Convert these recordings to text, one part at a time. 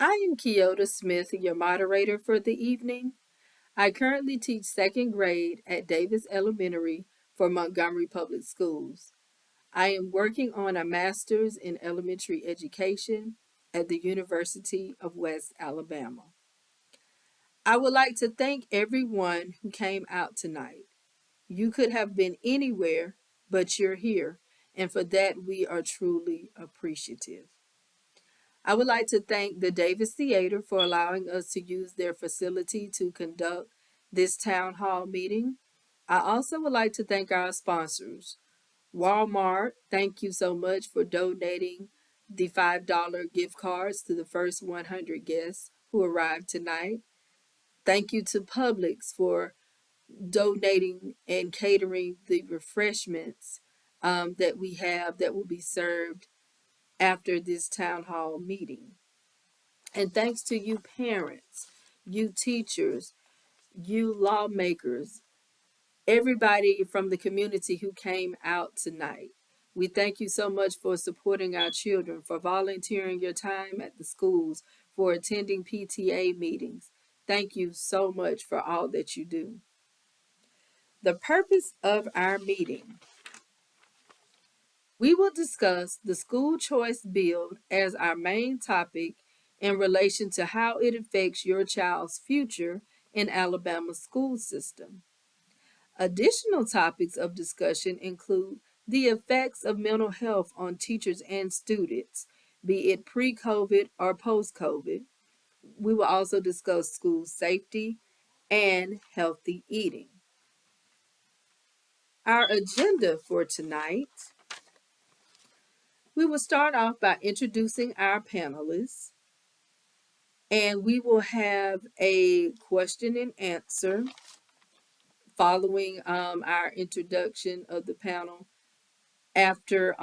I am Kyoto Smith, your moderator for the evening. I currently teach second grade at Davis Elementary for Montgomery Public Schools. I am working on a master's in elementary education at the University of West Alabama. I would like to thank everyone who came out tonight. You could have been anywhere, but you're here, and for that we are truly appreciative. I would like to thank the Davis Theater for allowing us to use their facility to conduct this town hall meeting. I also would like to thank our sponsors. Walmart, thank you so much for donating the $5 gift cards to the first 100 guests who arrived tonight. Thank you to Publix for donating and catering the refreshments that we have that will be served after this town hall meeting. And thanks to you parents, you teachers, you lawmakers, everybody from the community who came out tonight. We thank you so much for supporting our children, for volunteering your time at the schools, for attending PTA meetings. Thank you so much for all that you do. The purpose of our meeting. We will discuss the school choice bill as our main topic in relation to how it affects your child's future in Alabama's school system. Additional topics of discussion include the effects of mental health on teachers and students, be it pre COVID or post COVID. We will also discuss school safety and healthy eating. Our agenda for tonight, we will start off by introducing our panelists, and we will have a question and answer following our introduction of the panel after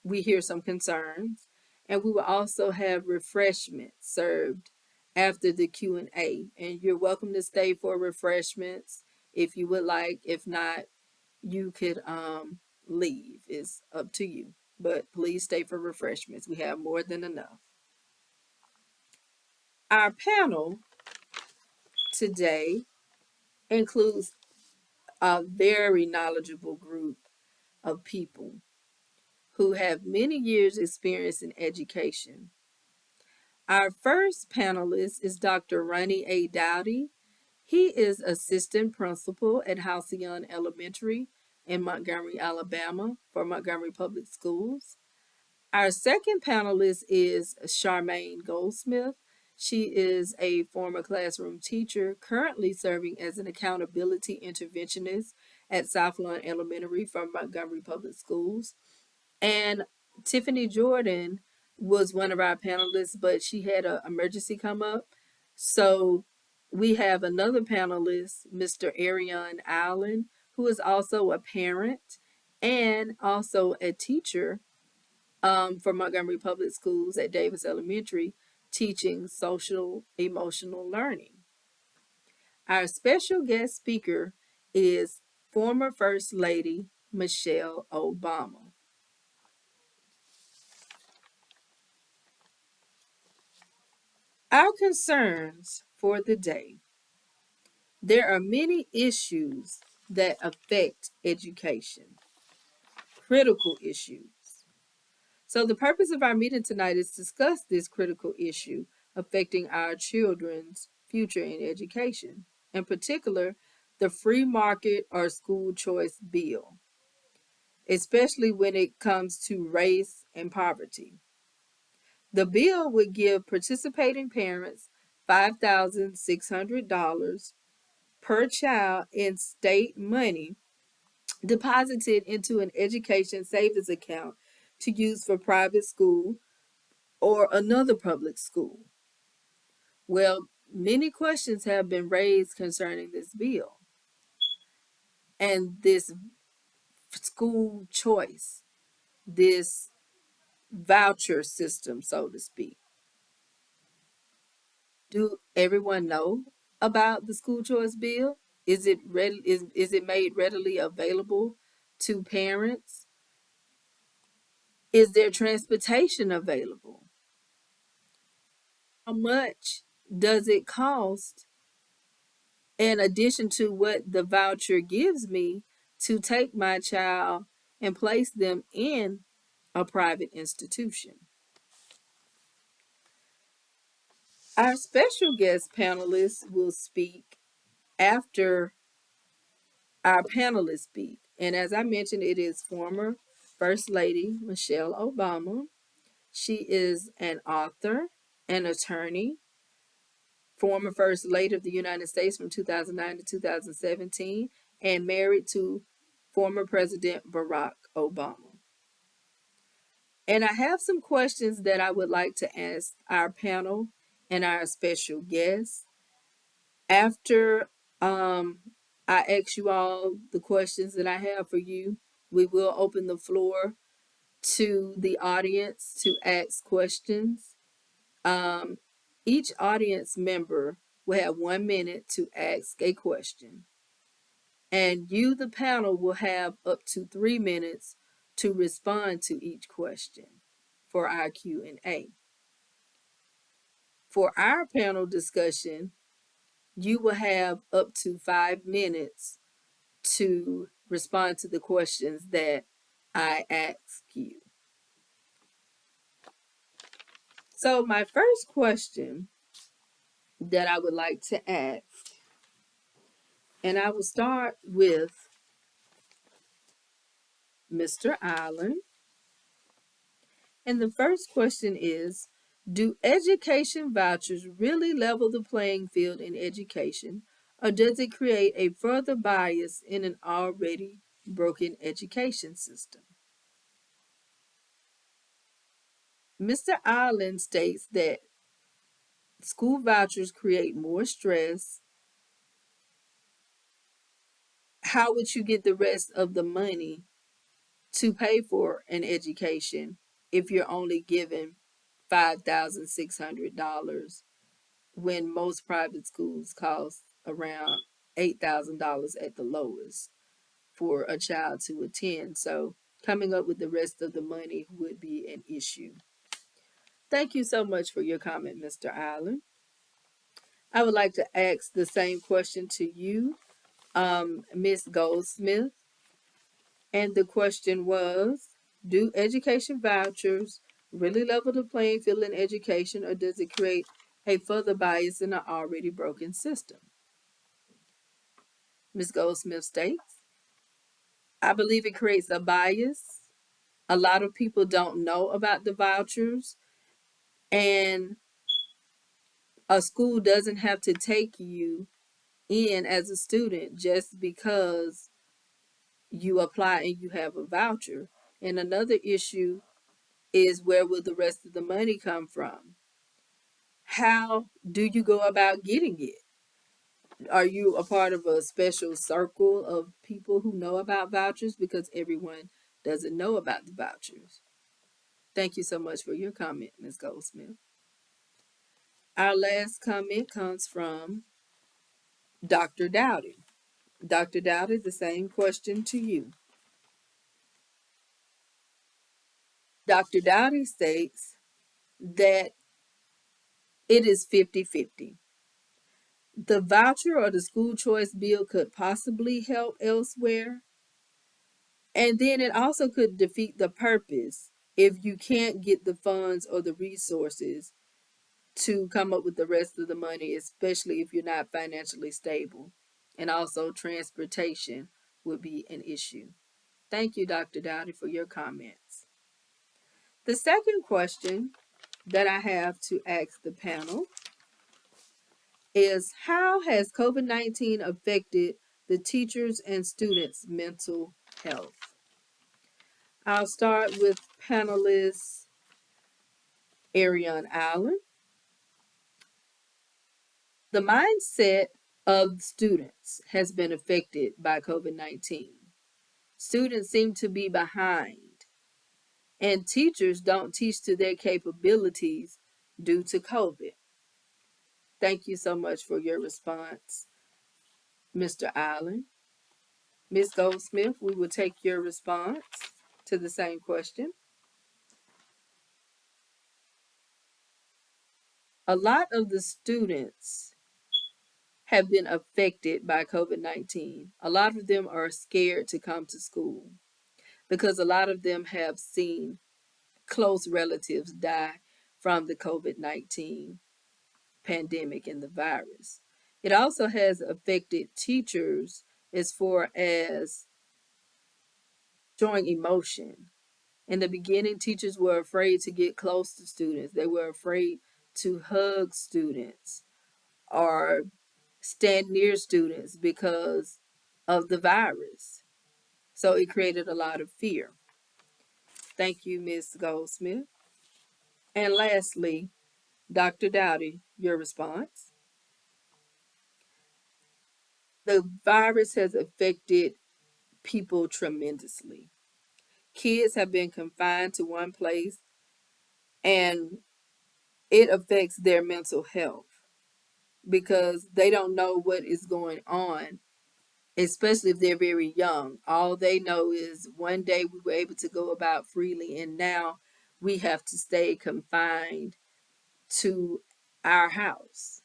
we hear some concerns, and we will also have refreshments served after the Q&A, and you're welcome to stay for refreshments if you would like. If not, you could leave. It's up to you, but please stay for refreshments. We have more than enough. Our panel today includes a very knowledgeable group of people who have many years experience in education. Our first panelist is Dr. Ronnie A. Dowdy. He is assistant principal at Halcyon Elementary in Montgomery, Alabama for Montgomery Public Schools. Our second panelist is Charmaine Goldsmith. She is a former classroom teacher currently serving as an accountability interventionist at Southland Elementary for Montgomery Public Schools. And Tiffany Jordan was one of our panelists, but she had an emergency come up. So we have another panelist, Mr. Arion Allen, who is also a parent and also a teacher for Montgomery Public Schools at Davis Elementary, teaching social emotional learning. Our special guest speaker is former First Lady Michelle Obama. Our concerns for the day. There are many issues that affect education, critical issues. So, the purpose of our meeting tonight is to discuss this critical issue affecting our children's future in education, in particular, the free market or school choice bill, especially when it comes to race and poverty. The bill would give participating parents $5,600 per child in state money deposited into an education savings account to use for private school or another public school. Well, many questions have been raised concerning this bill and this school choice, this voucher system, so to speak. Do everyone know about the school choice bill? Is it made readily available to parents? Is there transportation available? How much does it cost in addition to what the voucher gives me to take my child and place them in a private institution? Our special guest panelists will speak after our panelists speak. And as I mentioned, it is former First Lady Michelle Obama. She is an author, an attorney, former First Lady of the United States from 2009 to 2017, and married to former President Barack Obama. And I have some questions that I would like to ask our panel and our special guests. After I ask you all the questions that I have for you, we will open the floor to the audience to ask questions. Um, each audience member will have 1 minute to ask a question, and you, the panel, will have up to 3 minutes to respond to each question for our Q&A. For our panel discussion, you will have up to 5 minutes to respond to the questions that I ask you. So, my first question that I would like to ask, and I will start with Mr. Allen. And the first question is, do education vouchers really level the playing field in education, or does it create a further bias in an already broken education system? Mr. Allen states that school vouchers create more stress. How would you get the rest of the money to pay for an education if you're only given $5,600 when most private schools cost around $8,000 at the lowest for a child to attend? So coming up with the rest of the money would be an issue. Thank you so much for your comment, Mr. Allen. I would like to ask the same question to you, Ms. Goldsmith. And the question was, do education vouchers really level the playing field in education, or does it create a further bias in an already broken system? Ms. Goldsmith states, I believe it creates a bias. A lot of people don't know about the vouchers, and a school doesn't have to take you in as a student just because you apply and you have a voucher. And another issue is, where will the rest of the money come from? How do you go about getting it? Are you a part of a special circle of people who know about vouchers? Because everyone doesn't know about the vouchers. Thank you so much for your comment, Ms. Goldsmith. Our last comment comes from Dr. Dowdy. Dr. Dowdy, the same question to you. Dr. Dowdy states that it is 50-50. The voucher or the school choice bill could possibly help elsewhere. And then it also could defeat the purpose if you can't get the funds or the resources to come up with the rest of the money, especially if you're not financially stable. And also, transportation would be an issue. Thank you, Dr. Dowdy, for your comments. The second question that I have to ask the panel is, how has COVID-19 affected the teachers' and students' mental health? I'll start with panelist Ariane Allen. The mindset of students has been affected by COVID-19. Students seem to be behind, and teachers don't teach to their capabilities due to COVID. Thank you so much for your response, Mr. Allen. Ms. Goldsmith, we will take your response to the same question. a lot of the students have been affected by COVID 19. A lot of them are scared to come to school because a lot of them have seen close relatives die from the COVID 19 pandemic and the virus. It also has affected teachers as far as showing emotion. In the beginning, teachers were afraid to get close to students, they were afraid to hug students or stand near students because of the virus. So it created a lot of fear. Thank you, Ms. Goldsmith. And lastly, Dr. Dowdy, your response. The virus has affected people tremendously. Kids have been confined to one place and it affects their mental health because they don't know what is going on, especially if they're very young. All they know is one day we were able to go about freely, and now we have to stay confined to our house.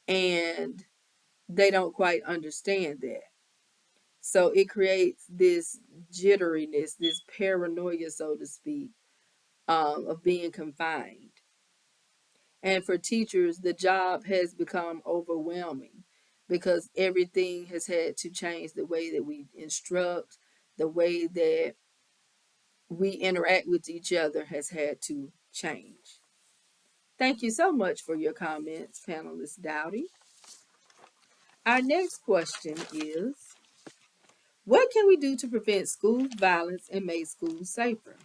And they don't quite understand that. So it creates this jitteriness, this paranoia, so to speak, of being confined. And for teachers, the job has become overwhelming because everything has had to change. The way that we instruct, the way that we interact with each other has had to change. Thank you so much for your comments, panelist Dowdy. Our next question is, what can we do to prevent school violence and make schools safer?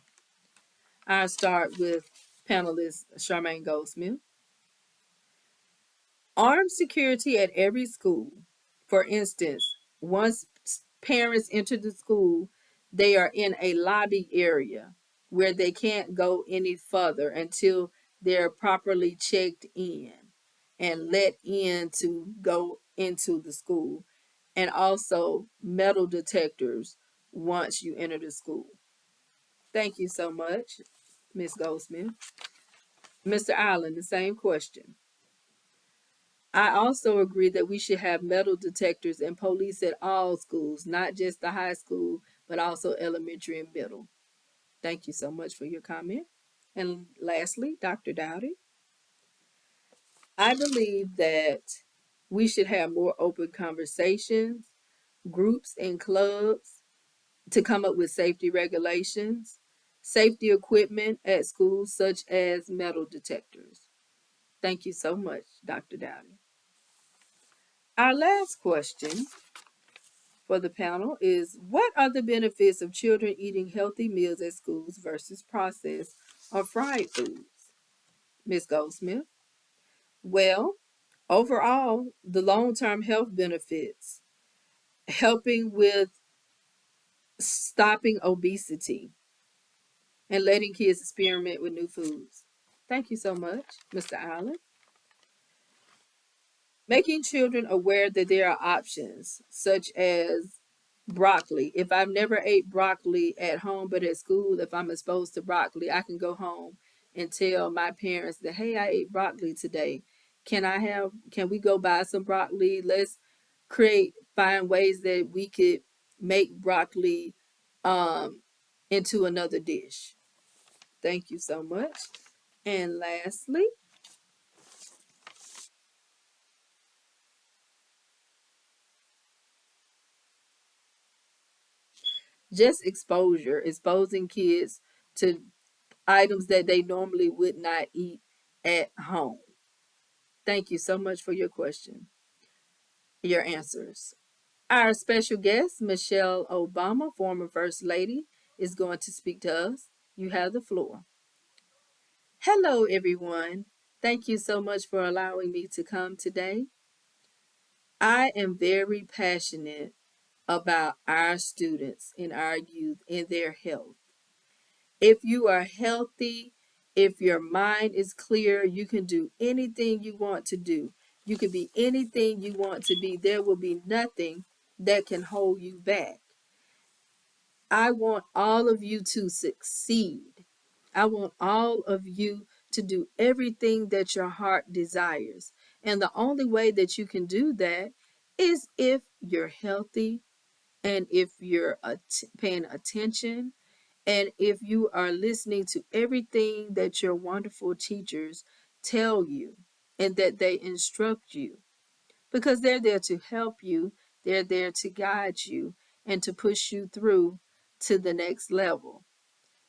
I'll start with panelist Charmaine Goldsmith. Armed security at every school. For instance, once parents enter the school, they are in a lobby area where they can't go any further until they're properly checked in and let in to go into the school. And also metal detectors once you enter the school. Thank you so much, Ms. Goldsmith. Mr. Allen, the same question. I also agree that we should have metal detectors and police at all schools, not just the high school, but also elementary and middle. Thank you so much for your comment. And lastly, Dr. Dowdy, I believe that we should have more open conversations, groups and clubs to come up with safety regulations, safety equipment at schools such as metal detectors. Thank you so much, Dr. Dowdy. Our last question for the panel is, what are the benefits of children eating healthy meals at schools versus processed or fried foods? Ms. Goldsmith. Well, overall, the long-term health benefits, helping with stopping obesity and letting kids experiment with new foods. Thank you so much, Mr. Allen. Making children aware that there are options such as broccoli. If I've never ate broccoli at home but at school, if I'm exposed to broccoli, I can go home and tell my parents that, hey, I ate broccoli today. Can we go buy some broccoli? Let's find ways that we could make broccoli um into another dish. Thank you so much. And lastly, just exposure, exposing kids to items that they normally would not eat at home. Thank you so much for your question, your answers. Our special guest, Michelle Obama, former First Lady, is going to speak to us. You have the floor. Hello, everyone. Thank you so much for allowing me to come today. I am very passionate about our students and our youth and their health. If you are healthy, if your mind is clear, you can do anything you want to do. You can be anything you want to be. There will be nothing that can hold you back. I want all of you to succeed. I want all of you to do everything that your heart desires. And the only way that you can do that is if you're healthy and if you're paying attention and if you are listening to everything that your wonderful teachers tell you and that they instruct you, because they're there to help you, they're there to guide you and to push you through to the next level.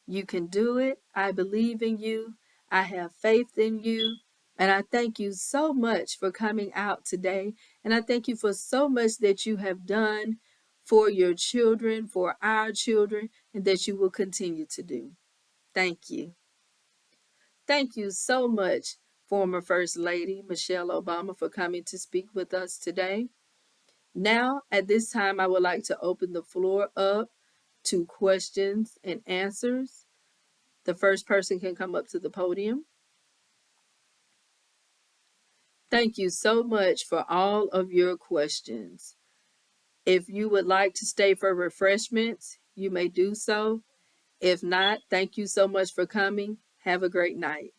You can do it. I believe in you. I have faith in you. And I thank you so much for coming out today. And I thank you for so much that you have done for your children, for our children, and that you will continue to do. Thank you. Thank you so much, former First Lady Michelle Obama, for coming to speak with us today. Now, at this time, I would like to open the floor up to questions and answers. The first person can come up to the podium. Thank you so much for all of your questions. If you would like to stay for refreshments, you may do so. If not, thank you so much for coming. Have a great night.